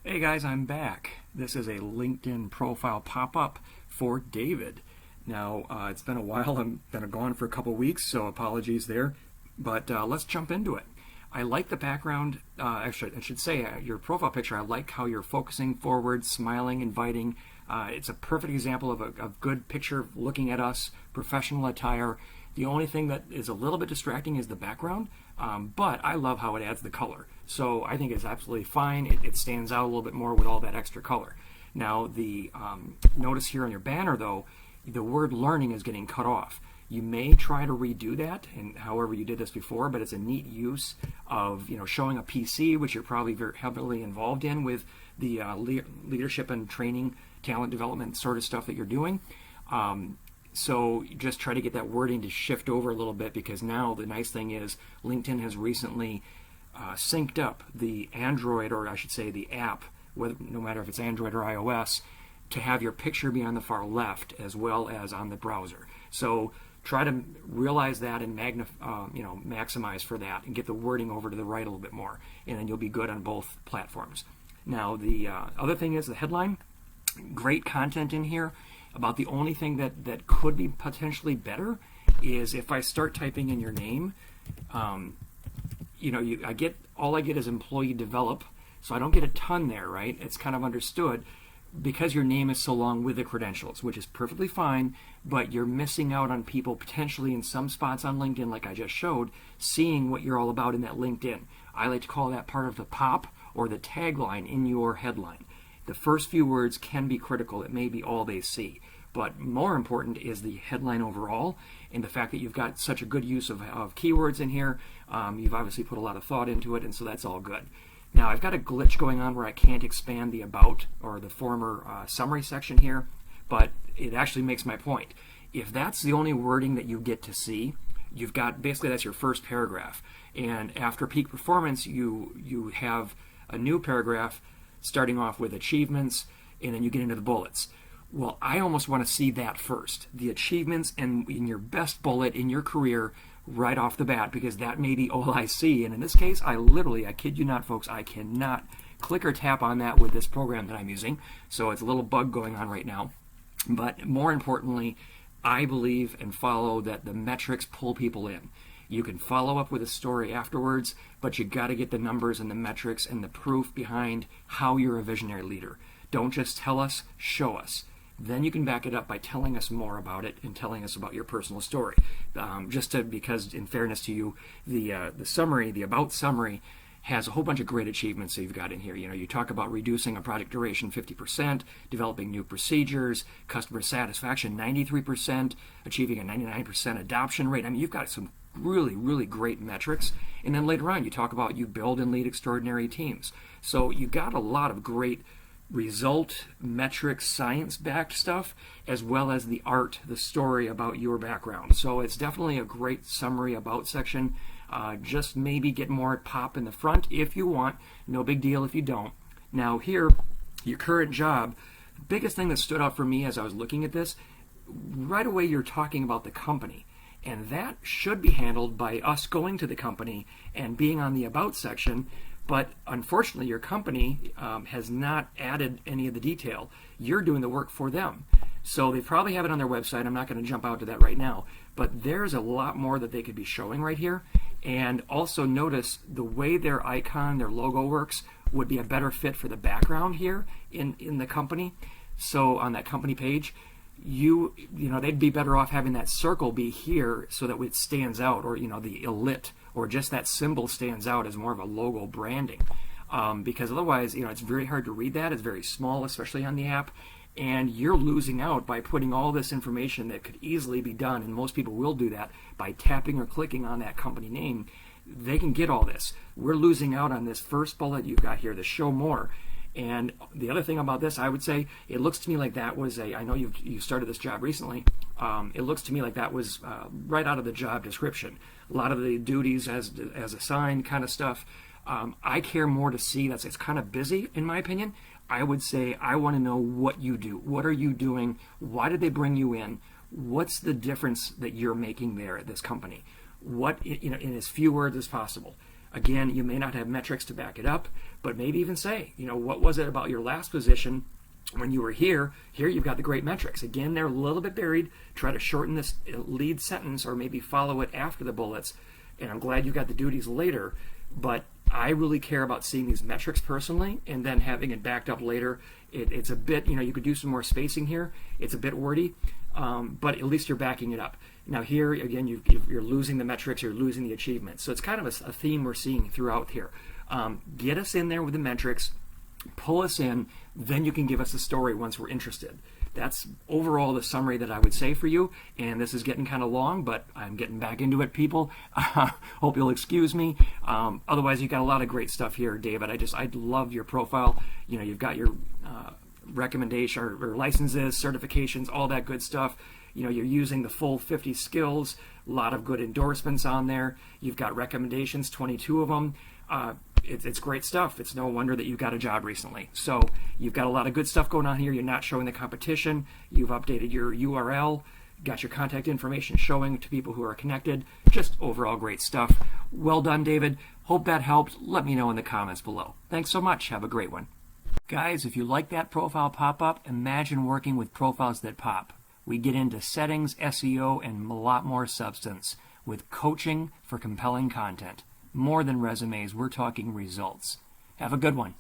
Hey guys, I'm back. This is a LinkedIn profile pop-up for David. Now, it's been a while. I've been gone for a couple weeks, so apologies there. But let's jump into it. I like the background. Actually, I should say your profile picture. I like how you're focusing forward, smiling, inviting. It's a perfect example of a good picture looking at us, professional attire. The only thing that is a little bit distracting is the background, but I love how it adds the color. So I think it's absolutely fine. It stands out a little bit more with all that extra color. Now, the notice here on your banner, though, the word learning is getting cut off. You may try to redo that, and however you did this before, but it's a neat use of showing a PC, which you're probably very heavily involved in with the leadership and training, talent development sort of stuff that you're doing. So just try to get that wording to shift over a little bit, because now the nice thing is LinkedIn has recently synced up the Android, or I should say the app, no matter if it's Android or iOS, to have your picture be on the far left as well as on the browser. So try to realize that and maximize for that and get the wording over to the right a little bit more, and then you'll be good on both platforms. Now, the other thing is the headline. Great content in here. About the only thing that could be potentially better is if I start typing in your name. All I get is employee develop, so I don't get a ton there, right? It's kind of understood because your name is so long with the credentials, which is perfectly fine, but you're missing out on people potentially in some spots on LinkedIn, like I just showed, seeing what you're all about in that LinkedIn. I like to call that part of the pop or the tagline in your headline. The first few words can be critical. It may be all they see. But more important is the headline overall, and the fact that you've got such a good use of keywords in here. You've obviously put a lot of thought into it, and so that's all good. Now, I've got a glitch going on where I can't expand the about or the former summary section here, but it actually makes my point. If that's the only wording that you get to see, you've got basically that's your first paragraph. And after peak performance, you have a new paragraph starting off with achievements, and then you get into the bullets. Well, I almost want to see that first, the achievements and in your best bullet in your career right off the bat, because that may be all I see. And in this case, I kid you not, folks, I cannot click or tap on that with this program that I'm using. So it's a little bug going on right now. But more importantly, I believe and follow that the metrics pull people in. You can follow up with a story afterwards, but you got to get the numbers and the metrics and the proof behind how you're a visionary leader. Don't just tell us, show us. Then you can back it up by telling us more about it and telling us about your personal story. Because in fairness to you, the summary, the about summary, has a whole bunch of great achievements that you've got in here. You talk about reducing a project duration 50%, developing new procedures, customer satisfaction 93%, achieving a 99% adoption rate. I mean, you've got some really, really great metrics. And then later on, you talk about you build and lead extraordinary teams. So you've got a lot of great result, metrics, science-backed stuff, as well as the art, the story about your background. So it's definitely a great summary about section. Just maybe get more pop in the front if you want. No big deal if you don't. Now here, your current job, the biggest thing that stood out for me as I was looking at this, right away you're talking about the company. And that should be handled by us going to the company and being on the about section. But unfortunately, your company has not added any of the detail. You're doing the work for them. So they probably have it on their website. I'm not going to jump out to that right now. But there's a lot more that they could be showing right here. And also notice the way their icon, their logo works would be a better fit for the background here in the company. So on that company page, they'd be better off having that circle be here so that it stands out, or the elit, or just that symbol stands out as more of a logo branding, because otherwise it's very hard to read that. It's very small, especially on the app, and you're losing out by putting all this information that could easily be done, and most people will do that by tapping or clicking on that company name. They can get all this. We're losing out on this first bullet you've got here, the show more. And the other thing about this, I would say, it looks to me like that was I know you started this job recently. It looks to me like that was right out of the job description. A lot of the duties as assigned kind of stuff. I care more to see that it's kind of busy, in my opinion. I would say I want to know what you do. What are you doing? Why did they bring you in? What's the difference that you're making there at this company? What, in as few words as possible. Again, you may not have metrics to back it up, but maybe even say, what was it about your last position when you were here? Here you've got the great metrics. Again, they're a little bit buried. Try to shorten this lead sentence or maybe follow it after the bullets. And I'm glad you got the duties later, but I really care about seeing these metrics personally and then having it backed up later. It's a bit, you could do some more spacing here. It's a bit wordy, but at least you're backing it up. Now here, again, you're losing the metrics, you're losing the achievements. So it's kind of a theme we're seeing throughout here. Get us in there with the metrics, pull us in, then you can give us a story once we're interested. That's overall the summary that I would say for you, and this is getting kind of long, but I'm getting back into it, people. Hope you'll excuse me. Otherwise, you've got a lot of great stuff here, David. I love your profile. You've got your recommendation or licenses, certifications, all that good stuff. You're using the full 50 skills, a lot of good endorsements on there. You've got recommendations, 22 of them. It's great stuff. It's no wonder that you got a job recently. So you've got a lot of good stuff going on here. You're not showing the competition. You've updated your URL, got your contact information showing to people who are connected. Just overall great stuff. Well done, David. Hope that helped. Let me know in the comments below. Thanks so much. Have a great one. Guys, if you like that profile pop-up, imagine working with Profiles That Pop. We get into settings, SEO, and a lot more substance with coaching for compelling content. More than resumes, we're talking results. Have a good one.